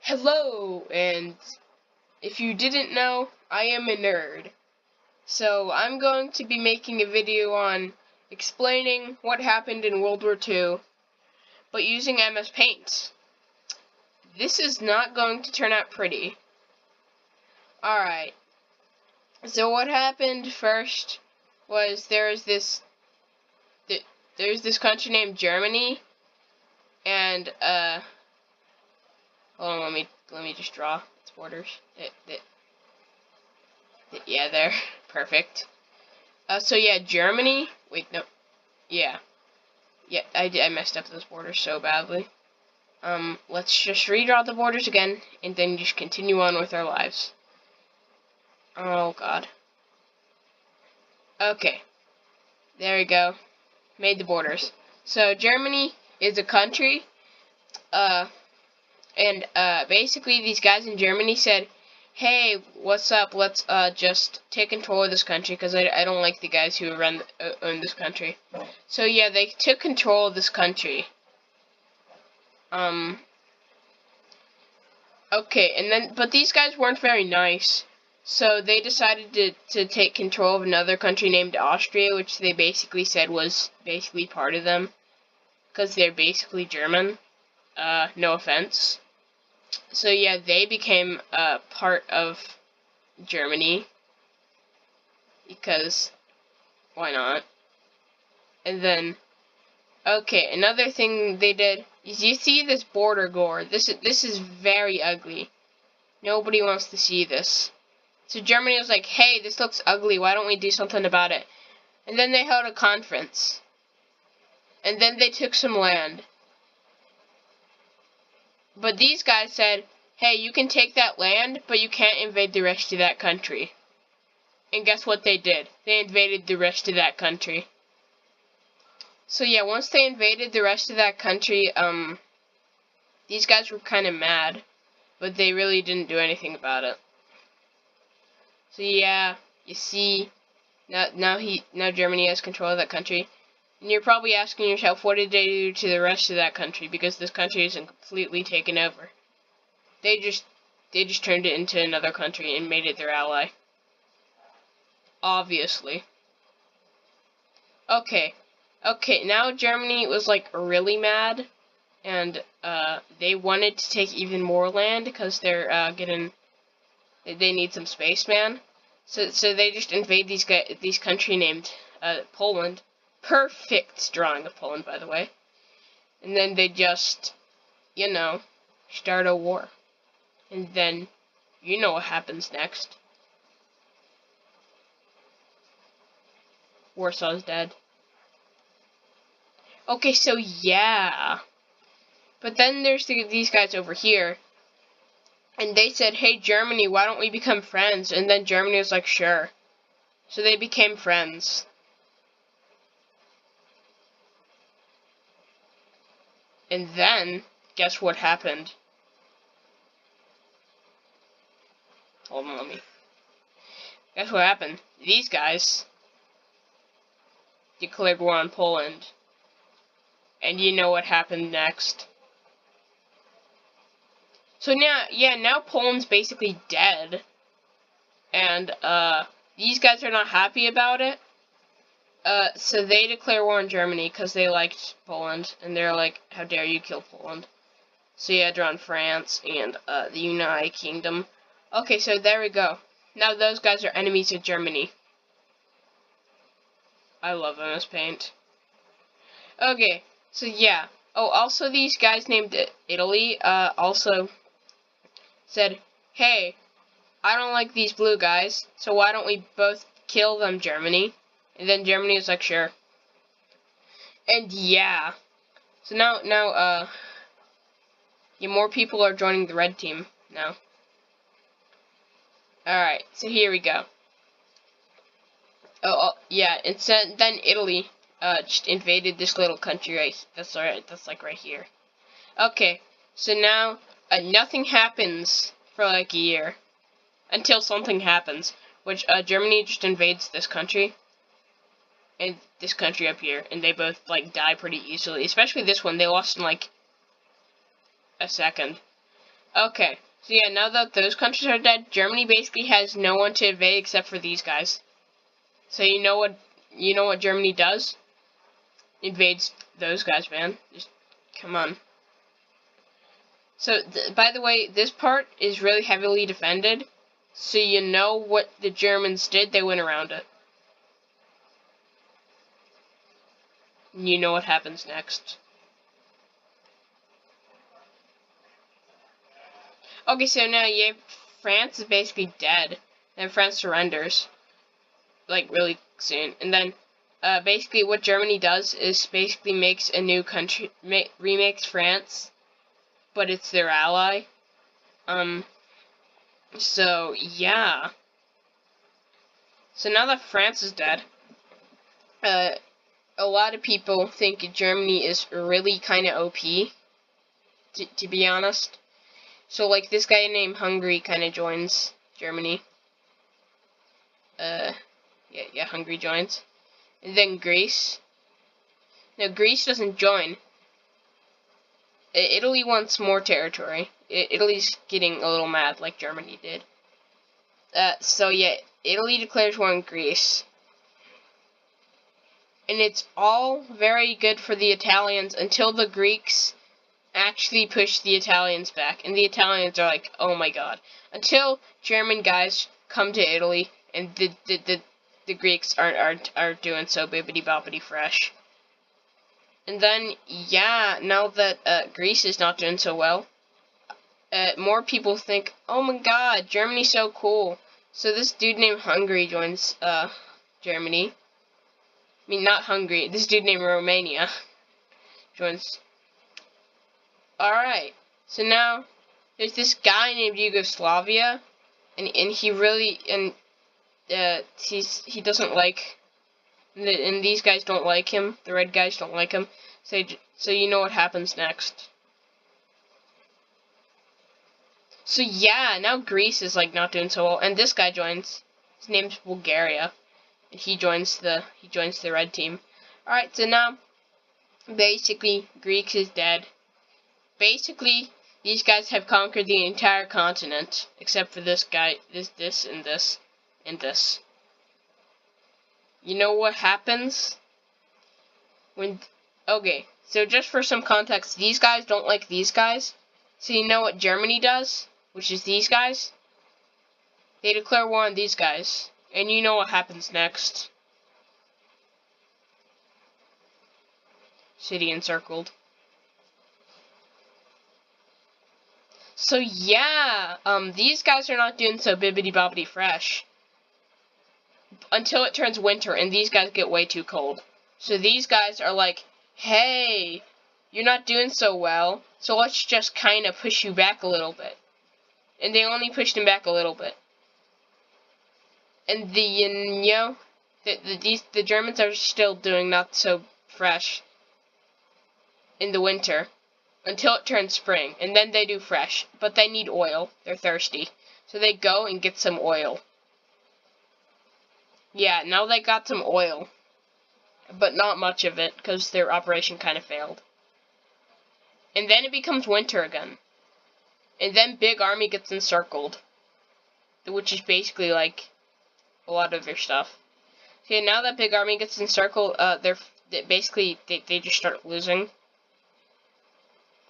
Hello, and if you didn't know, I am a nerd. So I'm going to be making a video on explaining what happened in World War II, but using MS Paint. This is not going to turn out pretty. Alright, so what happened first was there's this country named Germany, and hold on, let me just draw its borders. Yeah, there. Perfect. So yeah, Germany. Wait, no. Yeah. Yeah, I messed up those borders so badly. Let's just redraw the borders again, and then just continue on with our lives. Oh, God. Okay. There we go. Made the borders. So, Germany is a country, basically these guys in Germany said, hey, what's up, let's just take control of this country, because I don't like the guys who own this country. So yeah, they took control of this country. Okay, and then, but these guys weren't very nice, so they decided to take control of another country named Austria, which they basically said was basically part of them, because they're basically German. No offense. So yeah, they became part of Germany, because why not? And then, okay, another thing they did is, you see this border gore. This is very ugly. Nobody wants to see this. So Germany was like, hey, this looks ugly, why don't we do something about it? And then they held a conference. And then they took some land. But these guys said, hey, you can take that land, but you can't invade the rest of that country. And guess what they did? They invaded the rest of that country. So yeah, once they invaded the rest of that country, these guys were kind of mad, but they really didn't do anything about it. So yeah, you see, now Germany has control of that country. And you're probably asking yourself, what did they do to the rest of that country? Because this country isn't completely taken over. They just turned it into another country and made it their ally. Obviously. Okay, now Germany was like really mad, and they wanted to take even more land because they're they need some space, man. So they just invade these country named Poland. Perfect drawing of Poland, by the way. And then they just, start a war. And then, you know what happens next. Warsaw's dead. Okay, so yeah. But then there's these guys over here. And they said, hey, Germany, why don't we become friends? And then Germany was like, sure. So they became friends. And then, guess what happened? Hold on, let me. Guess what happened? These guys declared war on Poland. And you know what happened next. So now Poland's basically dead. And, these guys are not happy about it. So they declare war on Germany because they liked Poland, and they're like, how dare you kill Poland. So yeah, they're on France and the United Kingdom. Okay, so there we go. Now those guys are enemies of Germany. I love MS Paint. Okay, so yeah. Oh, also these guys named Italy also said, hey, I don't like these blue guys, so why don't we both kill them, Germany? And then Germany was like, sure. And yeah. So now, more people are joining the red team now. Alright, so here we go. Yeah, and so then Italy, just invaded this little country right, that's like right here. Okay, so now, nothing happens for like a year. Until something happens, which, Germany just invades this country. And this country up here, and they both, like, die pretty easily. Especially this one, they lost in, like, a second. Okay, so yeah, now that those countries are dead, Germany basically has no one to invade except for these guys. So you know what Germany does? Invades those guys, man. Just come on. So by the way, this part is really heavily defended. So you know what the Germans did? They went around it. And you know what happens next. Okay, so now yeah, France is basically dead, and France surrenders, like really soon. And then, basically what Germany does is basically makes a new country, remakes France, but it's their ally. So yeah. So now that France is dead, a lot of people think Germany is really kind of OP, to be honest. So, like, this guy named Hungary kind of joins Germany. Yeah, Hungary joins. And then Greece. Now, Greece doesn't join. Italy wants more territory. Italy's getting a little mad, like Germany did. So, yeah, Italy declares war on Greece. And it's all very good for the Italians until the Greeks actually push the Italians back. And the Italians are like, oh my god. Until German guys come to Italy and the Greeks are doing so bibbity boppity fresh. And then, yeah, now that Greece is not doing so well, more people think, oh my god, Germany's so cool. So this dude named Hungary joins Germany. I mean, not Hungary, this dude named Romania joins. Alright, so now there's this guy named Yugoslavia, and he really, he doesn't like, and these guys don't like him, the red guys don't like him, so you know what happens next. So yeah, now Greece is like not doing so well, and this guy joins. His name's Bulgaria, and he joins the red team. Alright, so now basically Greece is dead. Basically, these guys have conquered the entire continent except for this guy, this, and this, and this. You know what happens when? Okay, so just for some context, these guys don't like these guys. So you know what Germany does? Which is these guys, they declare war on these guys. And you know what happens next. City encircled. So yeah, these guys are not doing so bibbity bobbity fresh. Until it turns winter and these guys get way too cold. So these guys are like, hey, you're not doing so well, so let's just kind of push you back a little bit. And they only pushed him back a little bit. And the Germans are still doing not so fresh in the winter until it turns spring, and then they do fresh. But they need oil. They're thirsty. So they go and get some oil. Yeah, now they got some oil. But not much of it, because their operation kind of failed. And then it becomes winter again. And then Big Army gets encircled. Which is basically like a lot of their stuff. Okay, now that Big Army gets encircled, they just start losing.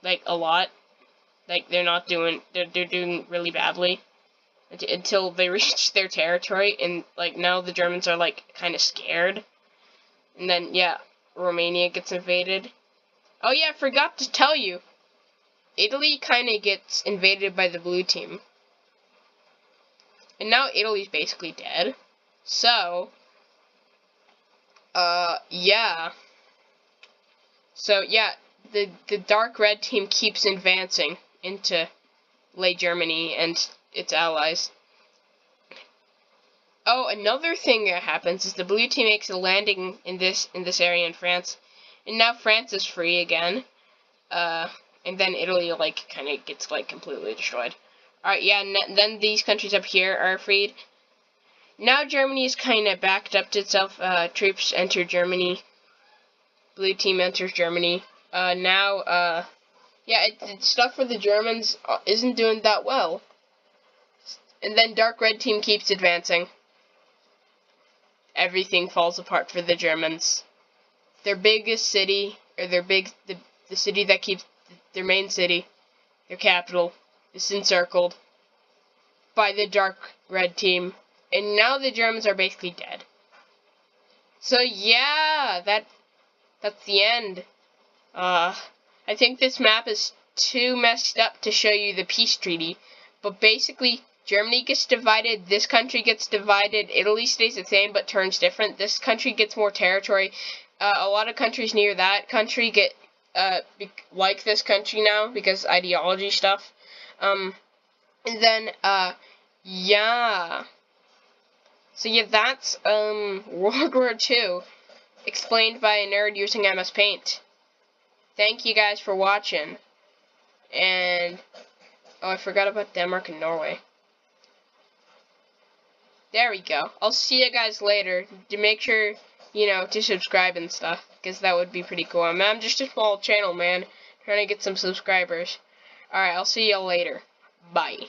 Like, a lot. Like, they're doing really badly. Until they reach their territory, and, like, now the Germans are, like, kind of scared. And then, yeah, Romania gets invaded. Oh yeah, I forgot to tell you. Italy kind of gets invaded by the blue team. And now Italy's basically dead. So, yeah. So, yeah, the dark red team keeps advancing into late Germany and its allies. Oh, another thing that happens is the blue team makes a landing in this area in France. And now France is free again. And then Italy, like, kind of gets, like, completely destroyed. Alright, yeah, and then these countries up here are freed. Now Germany is kind of backed up to itself. Troops enter Germany. Blue team enters Germany. Now, Yeah, stuff for the Germans isn't doing that well. And then Dark Red Team keeps advancing. Everything falls apart for the Germans. Their biggest city, or the city that keeps their main city, their capital, is encircled by the Dark Red Team. And now the Germans are basically dead. So yeah, that's the end. I think this map is too messed up to show you the peace treaty, but basically Germany gets divided, this country gets divided, Italy stays the same but turns different, this country gets more territory, a lot of countries near that country get like this country now because ideology stuff, and then yeah, so yeah, that's World War II explained by a nerd using MS Paint. Thank you guys for watching. And, oh, I forgot about Denmark and Norway. There we go. I'll see you guys later. To make sure, to subscribe and stuff, because that would be pretty cool. I'm just a small channel, man. Trying to get some subscribers. Alright, I'll see y'all later. Bye.